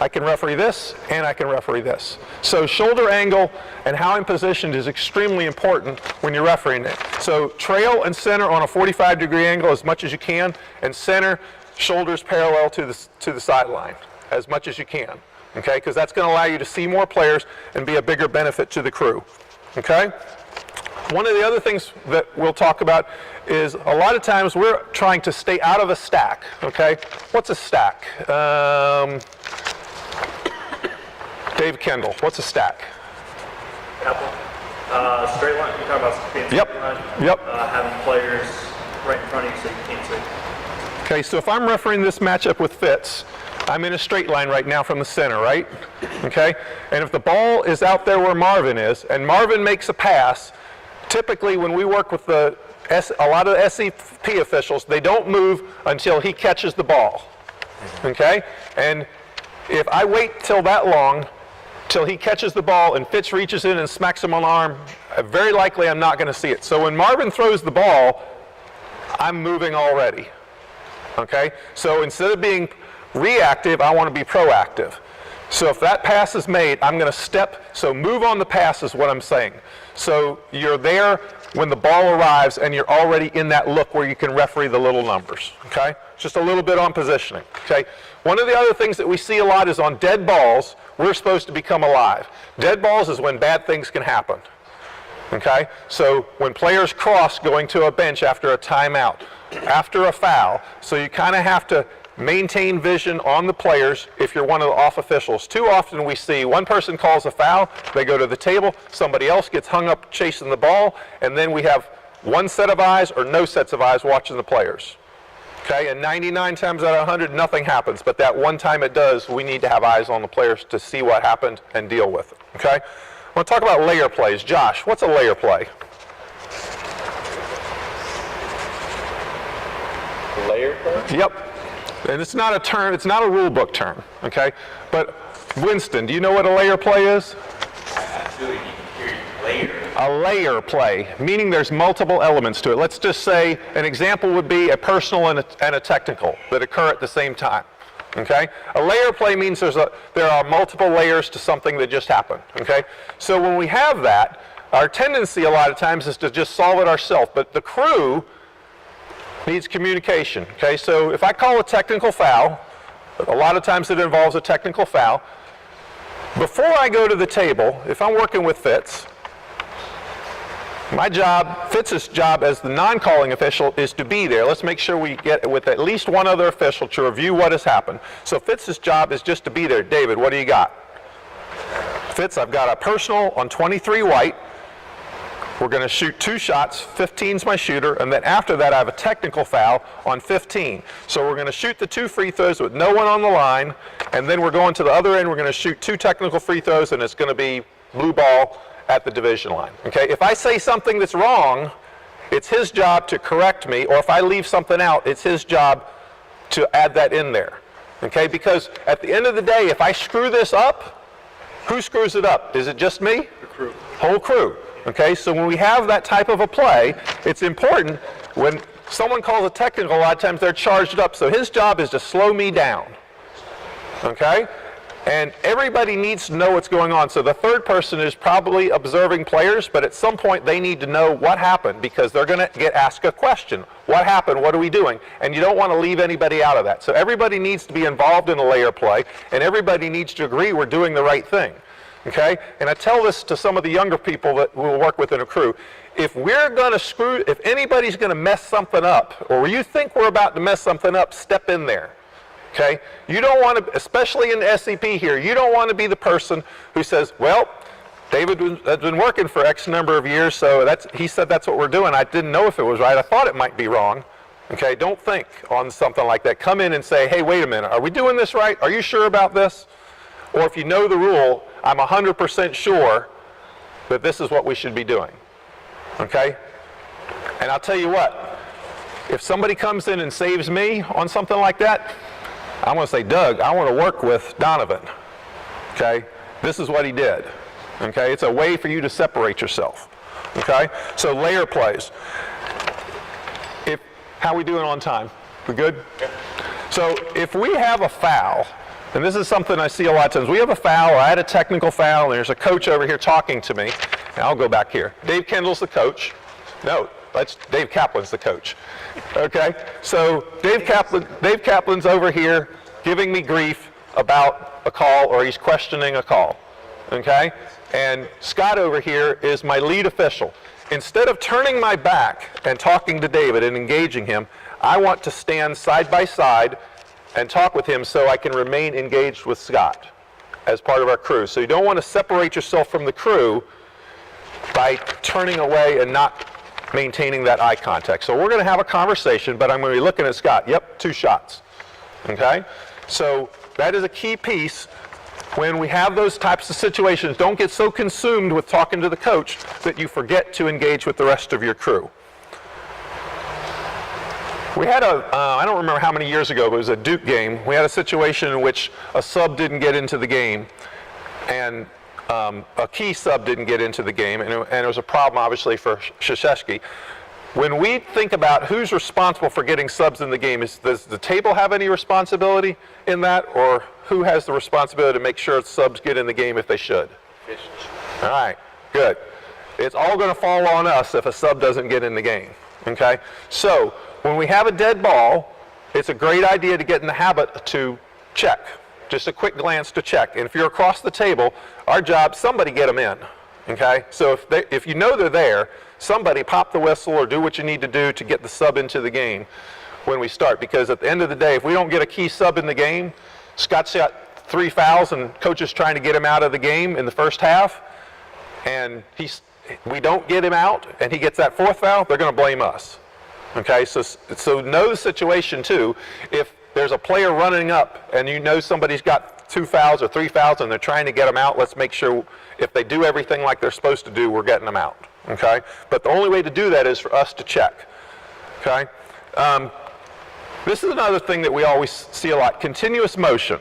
I can referee this and I can referee this. So shoulder angle and how I'm positioned is extremely important when you're refereeing it. So trail and center on a 45-degree angle as much as you can, and center, shoulders parallel to the sideline as much as you can. Okay, because that's going to allow you to see more players and be a bigger benefit to the crew. Okay? One of the other things that we'll talk about is a lot of times we're trying to stay out of a stack. Okay? What's a stack? Dave Kendall, what's a stack?
Straight line, you're talking about being
Yep.
straight line?
Yep.
Having players
right in front of you so you can't see.
Okay, so if I'm refereeing this matchup with Fitz, I'm in a straight line right now from the center, right? Okay, and if the ball is out there where Marvin is, and Marvin makes a pass, typically when we work with a lot of the SEP officials, they don't move until he catches the ball, okay? And if I wait till that long, till he catches the ball and Fitz reaches in and smacks him on the arm, very likely I'm not going to see it. So when Marvin throws the ball, I'm moving already, okay? So instead of being reactive, I want to be proactive. So if that pass is made, I'm going to step, so move on the pass is what I'm saying. So you're there when the ball arrives and you're already in that look where you can referee the little numbers, okay? Just a little bit on positioning, okay? One of the other things that we see a lot is on dead balls, we're supposed to become alive. Dead balls is when bad things can happen, okay? So when players cross going to a bench after a timeout, after a foul, so you kind of have to maintain vision on the players if you're one of the off officials. Too often we see one person calls a foul, they go to the table, somebody else gets hung up chasing the ball, and then we have one set of eyes or no sets of eyes watching the players. Okay, and 99 times out of 100, nothing happens, but that one time it does, we need to have eyes on the players to see what happened and deal with it, okay? I want to talk about layer plays. Josh, what's a layer play?
Layer play?
Yep. And it's not a term, it's not a rule book term, okay? But Winston, do you know what a layer play is? A layer play, meaning there's multiple elements to it. Let's just say an example would be a personal and a technical that occur at the same time, okay? A layer play means there are multiple layers to something that just happened, okay? So when we have that, our tendency a lot of times is to just solve it ourselves, but the crew needs communication, okay? So if I call a technical foul, a lot of times it involves a technical foul. Before I go to the table, if I'm working with Fitz, my job, Fitz's job as the non-calling official is to be there. Let's make sure we get with at least one other official to review what has happened. So Fitz's job is just to be there. David, what do you got? Fitz, I've got a personal on 23 white. We're going to shoot 2 shots, 15's my shooter, and then after that I have a technical foul on 15. So we're going to shoot the 2 free throws with no one on the line, and then we're going to the other end, we're going to shoot 2 technical free throws, and it's going to be blue ball at the division line, okay? If I say something that's wrong, it's his job to correct me, or if I leave something out, it's his job to add that in there, okay? Because at the end of the day, if I screw this up, who screws it up? Is it just me?
The crew.
Whole crew. Okay, so when we have that type of a play, it's important when someone calls a technical, a lot of times they're charged up, so his job is to slow me down. Okay? And everybody needs to know what's going on. So the third person is probably observing players, but at some point they need to know what happened because they're going to get asked a question. What happened? What are we doing? And you don't want to leave anybody out of that. So everybody needs to be involved in a layer play, and everybody needs to agree we're doing the right thing. Okay? And I tell this to some of the younger people that we'll work with in a crew. If we're going to if anybody's going to mess something up, or you think we're about to mess something up, step in there. Okay? You don't want to, especially in the SEP here, you don't want to be the person who says, well, David has been working for X number of years, so he said that's what we're doing. I didn't know if it was right. I thought it might be wrong. Okay? Don't think on something like that. Come in and say, hey, wait a minute. Are we doing this right? Are you sure about this? Or if you know the rule, I'm 100% sure that this is what we should be doing. Okay? And I'll tell you what, if somebody comes in and saves me on something like that, I'm going to say, Doug, I want to work with Donovan. Okay? This is what he did. Okay? It's a way for you to separate yourself. Okay? So layer plays. How are we doing on time? We good? Yeah. So if we have a foul, and this is something I see a lot of times. We have a foul, or I had a technical foul, and there's a coach over here talking to me. And I'll go back here. Dave Kendall's the coach. No, Dave Kaplan's the coach. Okay? So Dave Kaplan's over here giving me grief about a call, or he's questioning a call. Okay? And Scott over here is my lead official. Instead of turning my back and talking to David and engaging him, I want to stand side by side and talk with him so I can remain engaged with Scott as part of our crew. So you don't want to separate yourself from the crew by turning away and not maintaining that eye contact. So we're going to have a conversation, but I'm going to be looking at Scott. Yep, 2 shots. Okay? So that is a key piece. When we have those types of situations, don't get so consumed with talking to the coach that you forget to engage with the rest of your crew. We had I don't remember how many years ago, but it was a Duke game. We had a situation in which a sub didn't get into the game, and a key sub didn't get into the game, and it was a problem, obviously, for Krzyzewski. When we think about who's responsible for getting subs in the game, does the table have any responsibility in that, or who has the responsibility to make sure subs get in the game if they should? All right, good. It's all going to fall on us if a sub doesn't get in the game, okay? So when we have a dead ball, it's a great idea to get in the habit to check. Just a quick glance to check. And if you're across the table, our job, somebody get them in, okay? So if you know they're there, somebody pop the whistle or do what you need to do to get the sub into the game when we start. Because at the end of the day, if we don't get a key sub in the game, Scott's got 3 fouls and coach is trying to get him out of the game in the first half, and we don't get him out and he gets that 4th foul, they're going to blame us. Okay, so know the situation too. If there's a player running up and you know somebody's got 2 fouls or 3 fouls and they're trying to get them out, let's make sure if they do everything like they're supposed to do, we're getting them out. Okay, but the only way to do that is for us to check. Okay, this is another thing that we always see a lot: continuous motion.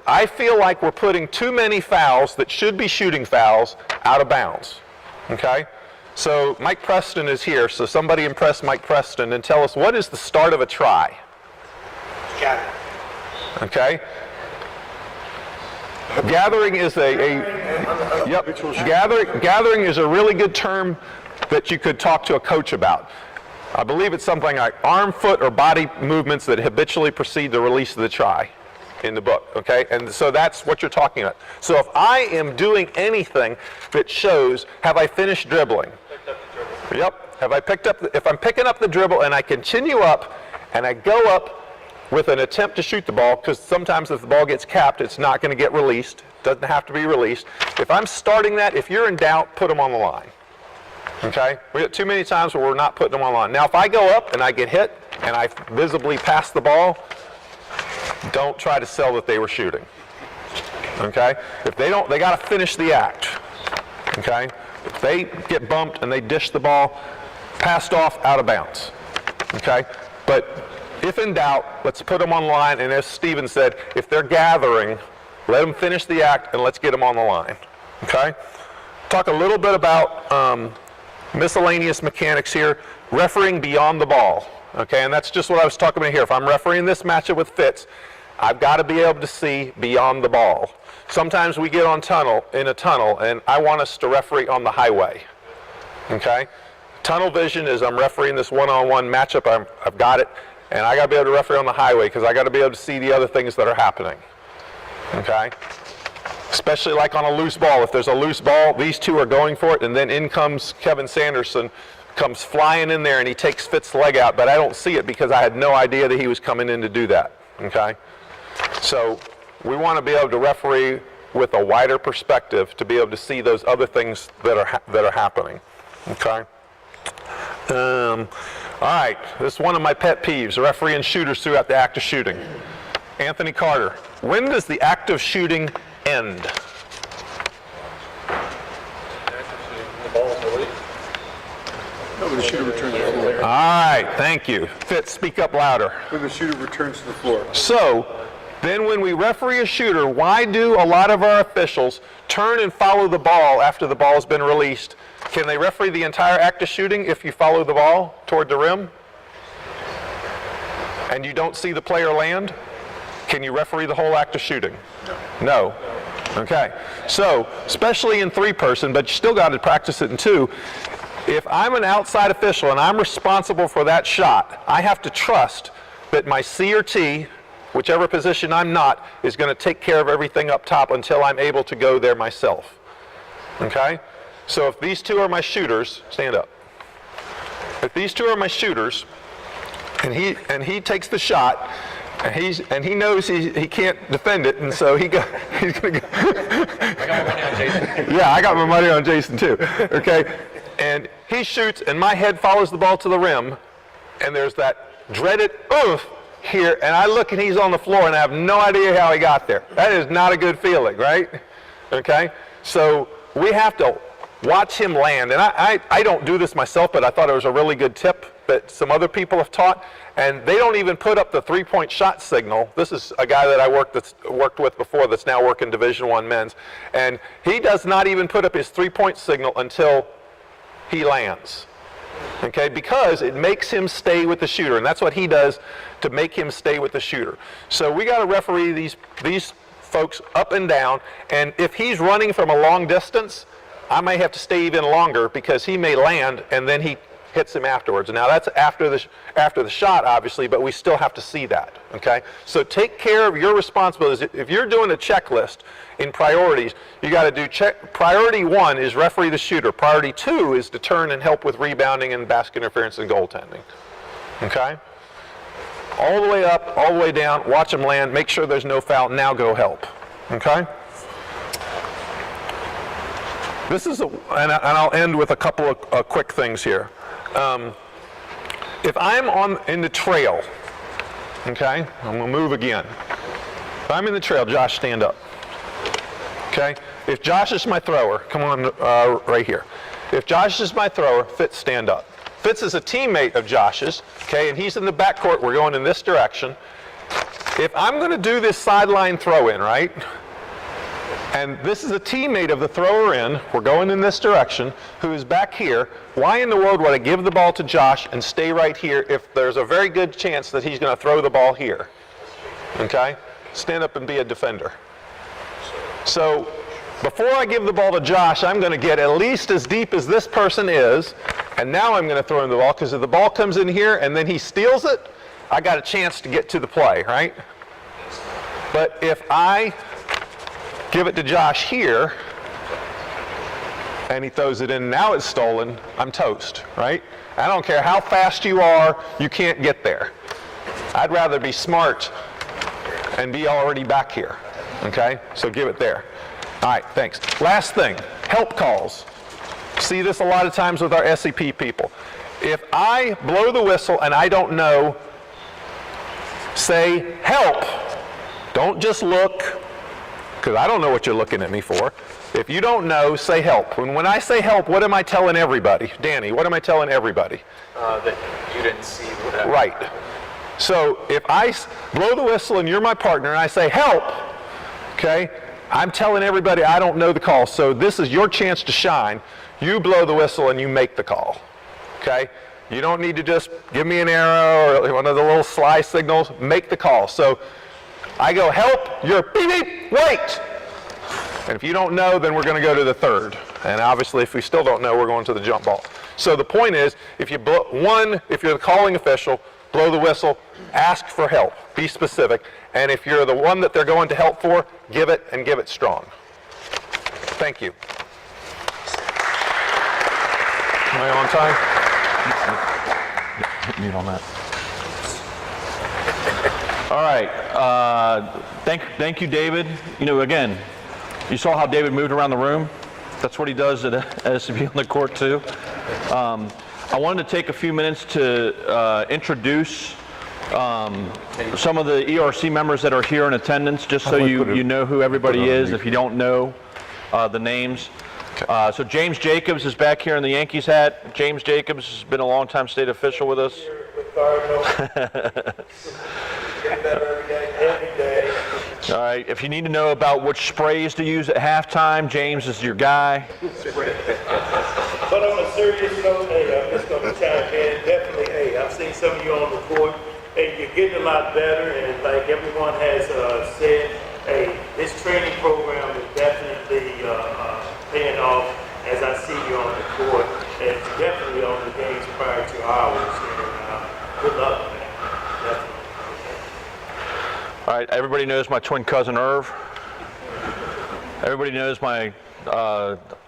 I feel like we're putting too many fouls that should be shooting fouls out of bounds. Okay. So Mike Preston is here, so somebody impress Mike Preston and tell us, what is the start of a try? Okay. Gathering is gathering is a really good term that you could talk to a coach about. I believe it's something like arm, foot, or body movements that habitually precede the release of the try in the book, okay? And so that's what you're talking about. So if I am doing anything that shows, have I finished dribbling? Yep. Have I picked up, if I'm picking up the dribble and I continue up and I go up with an attempt to shoot the ball, because sometimes if the ball gets capped, it's not going to get released. Doesn't have to be released. If I'm starting that, if you're in doubt, put them on the line. Okay? We get too many times where we're not putting them on the line. Now, if I go up and I get hit and I visibly pass the ball, don't try to sell that they were shooting. Okay? If they don't, they got to finish the act. Okay? If they get bumped and they dish the ball, passed off, out of bounds. Okay? But if in doubt, let's put them on the line, and as Steven said, if they're gathering, let them finish the act and let's get them on the line. Okay? Talk a little bit about miscellaneous mechanics here. Refereeing beyond the ball. Okay, and that's just what I was talking about here. If I'm refereeing this matchup with Fitz, I've got to be able to see beyond the ball. Sometimes we get in a tunnel, and I want us to referee on the highway. Okay? Tunnel vision is I'm refereeing this one-on-one matchup. I've got it, and I got to be able to referee on the highway because I got to be able to see the other things that are happening. Okay? Especially like on a loose ball. If there's a loose ball, these two are going for it, and then in comes Kevin Sanderson, comes flying in there, and he takes Fitz's leg out, but I don't see it because I had no idea that he was coming in to do that. Okay? So we want to be able to referee with a wider perspective to be able to see those other things that are happening. Okay? All right, this is one of my pet peeves, refereeing shooters throughout the act of shooting. Anthony Carter, when does the act of shooting end?
When the shooter returns to the floor.
All right, thank you. Fitz, speak up louder.
When the shooter returns to the floor.
So, then when we referee a shooter, why do a lot of our officials turn and follow the ball after the ball has been released? Can they referee the entire act of shooting if you follow the ball toward the rim? And you don't see the player land? Can you referee the whole act of shooting? No. Okay. So, especially in 3-person, but you still got to practice it in 2. If I'm an outside official and I'm responsible for that shot, I have to trust that my C or T, whichever position I'm not, is going to take care of everything up top until I'm able to go there myself. Okay? So if these two are my shooters, stand up. If these two are my shooters, and he takes the shot, and he knows he can't defend it, and so he's going to go.
I got my money on Jason.
Yeah, I got my money on Jason too. Okay. and he shoots, and my head follows the ball to the rim, and there's that dreaded oof here, and I look and he's on the floor, and I have no idea how he got there. That is not a good feeling, right? Okay? So we have to watch him land, and I don't do this myself, but I thought it was a really good tip that some other people have taught, and they don't even put up the three-point shot signal. This is a guy that I worked with before that's now working Division I men's, and he does not even put up his three-point signal until he lands, okay, because it makes him stay with the shooter, and that's what he does to make him stay with the shooter. So we got to referee these folks up and down, and if he's running from a long distance, I may have to stay even longer because he may land and then he hits him afterwards. Now that's after the shot, obviously, but we still have to see that, okay? So take care of your responsibilities. If you're doing a checklist in priorities, you got to do priority 1 is referee the shooter. Priority 2 is to turn and help with rebounding and basket interference and goaltending, okay? All the way up, all the way down, watch them land, make sure there's no foul, now go help, okay? This is, and I'll end with a couple of quick things here. If I'm in the trail, okay, I'm gonna move again. If I'm in the trail, Josh, stand up. Okay, if Josh is my thrower, come on right here. If Josh is my thrower, Fitz, stand up. Fitz is a teammate of Josh's, okay, and he's in the backcourt. We're going in this direction. If I'm gonna do this sideline throw in, right? And this is a teammate of the thrower in, we're going in this direction, who is back here. Why in the world would I give the ball to Josh and stay right here if there's a very good chance that he's going to throw the ball here? Okay? Stand up and be a defender. So before I give the ball to Josh, I'm going to get at least as deep as this person is, and now I'm going to throw him the ball, because if the ball comes in here and then he steals it, I got a chance to get to the play, right? But if I give it to Josh here, and he throws it in, now it's stolen, I'm toast, right? I don't care how fast you are, you can't get there. I'd rather be smart and be already back here, okay? So give it there. All right, thanks. Last thing, help calls. See this a lot of times with our SEP people. If I blow the whistle and I don't know, say help. Don't just look, because I don't know what you're looking at me for. If you don't know, say help. When I say help, what am I telling everybody? Danny, what am I telling everybody?
That you didn't see whatever.
Right. So if I blow the whistle and you're my partner and I say help, okay, I'm telling everybody I don't know the call. So this is your chance to shine. You blow the whistle and you make the call, okay? You don't need to just give me an arrow or one of the little sly signals. Make the call. So I go help, you're beep, beep, wait. And if you don't know, then we're going to go to the third. And obviously, if we still don't know, we're going to the jump ball. So the point is, if you're the calling official, blow the whistle, ask for help, be specific. And if you're the one that they're going to help for, give it and give it strong. Thank you. Am I on time?
Hit mute on that. All right, thank you, David. You know, again, you saw how David moved around the room. That's what he does at SEP on the court too. I wanted to take a few minutes to introduce some of the ERC members that are here in attendance, just so you know who everybody is if you don't know the names. So James Jacobs is back here in the Yankees hat. James Jacobs has been a long-time state official with us. All right, if you need to know about which sprays to use at halftime, James is your guy.
But on a serious note, hey, I'm just going to chime in. Definitely, hey, I've seen some of you on the court. Hey, you're getting a lot better, and like everyone has said, hey, this training program is definitely paying off as I see you on the court. And definitely on the games prior to ours. And good luck, man. Definitely.
All right, everybody knows my twin cousin Irv. Everybody knows my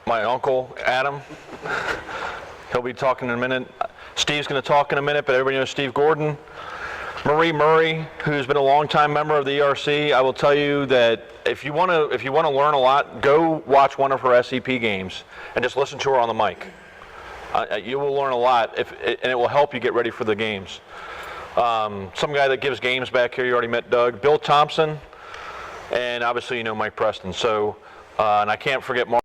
uncle Adam. He'll be talking in a minute. Steve's going to talk in a minute, but everybody knows Steve Gordon. Marie Murray, who's been a longtime member of the ERC. I will tell you that if you want to learn a lot, go watch one of her SEP games and just listen to her on the mic. You will learn a lot, and it will help you get ready for the games. Some guy that gives games back here, you already met Doug. Bill Thompson, and obviously you know Mike Preston. So, and I can't forget Mark.